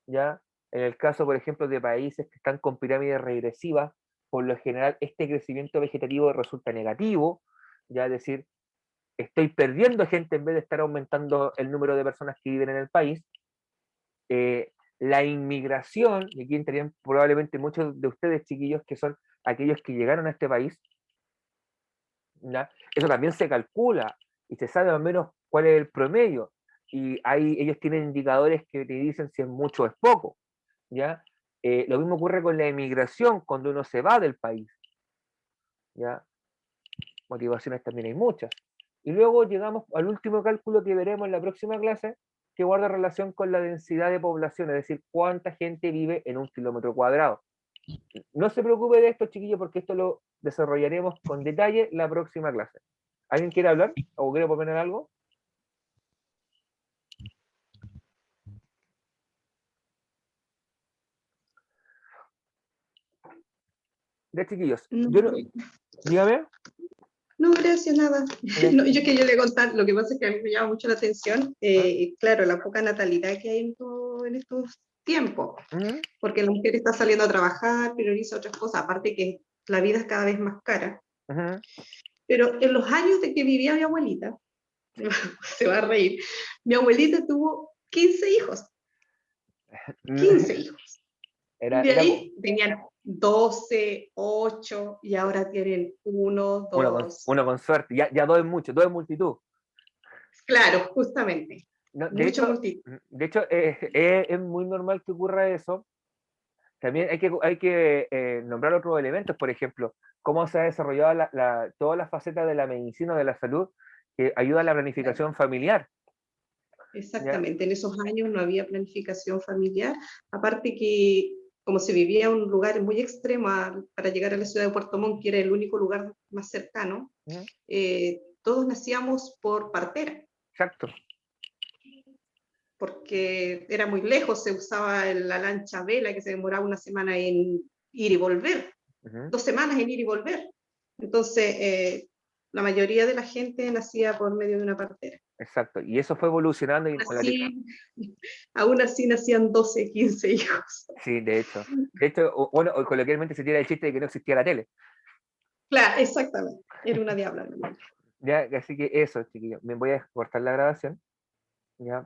¿ya? En el caso, por ejemplo, de países que están con pirámides regresivas, por lo general este crecimiento vegetativo resulta negativo, ya, es decir, estoy perdiendo gente en vez de estar aumentando el número de personas que viven en el país. La inmigración, y aquí entrarían probablemente muchos de ustedes, chiquillos, que son aquellos que llegaron a este país, ¿ya? Eso también se calcula y se sabe más o menos cuál es el promedio. Y ahí ellos tienen indicadores que te dicen si es mucho o es poco, ¿ya? Lo mismo ocurre con la inmigración cuando uno se va del país, ¿ya? Motivaciones también hay muchas. Y luego llegamos al último cálculo que veremos en la próxima clase, que guarda relación con la densidad de población, es decir, cuánta gente vive en un kilómetro cuadrado. No se preocupe de esto, chiquillos, porque esto lo desarrollaremos con detalle la próxima clase. ¿Alguien quiere hablar o quiere proponer algo? De chiquillos. No, Yo no, dígame. no, gracias, nada. Ya. No, yo que yo le contar, lo que pasa es que a mí me llama mucho la atención, claro, la poca natalidad que hay en estos tiempos, Ujú, porque la mujer está saliendo a trabajar, prioriza otras cosas, aparte que la vida es cada vez más cara. ujú. Pero en los años de que vivía mi abuelita, se va a reír, mi abuelita tuvo 15 hijos, 15 hijos. Era, De era ahí tenían 12, 8 y ahora tienen 1, uno 2. con suerte. Ya dos es mucho, dos es multitud. Claro, justamente. No, Mucho multitud. de hecho es muy normal que ocurra eso. También hay que nombrar otros elementos, por ejemplo, cómo se ha desarrollado todas las facetas de la medicina o de la salud que ayuda a la planificación familiar. ¿Ya? Exactamente, en esos años no había planificación familiar, aparte que como se vivía en un lugar muy extremo para llegar a la ciudad de Puerto Montt, que era el único lugar más cercano, Ujú, todos nacíamos por partera, exacto. porque era muy lejos, se usaba la lancha vela que se demoraba una semana en ir y volver, Ujú, 2 semanas en ir y volver. Entonces, la mayoría de la gente nacía por medio de una partera. exacto. Y eso fue evolucionando y Así, aún así nacían 12, 15 hijos. sí, de hecho. De hecho, bueno, coloquialmente se tira el chiste de que no existía la tele. Claro, exactamente. Era una diabla. Ya, así que eso, chiquillos. Me voy a cortar la grabación. Ya,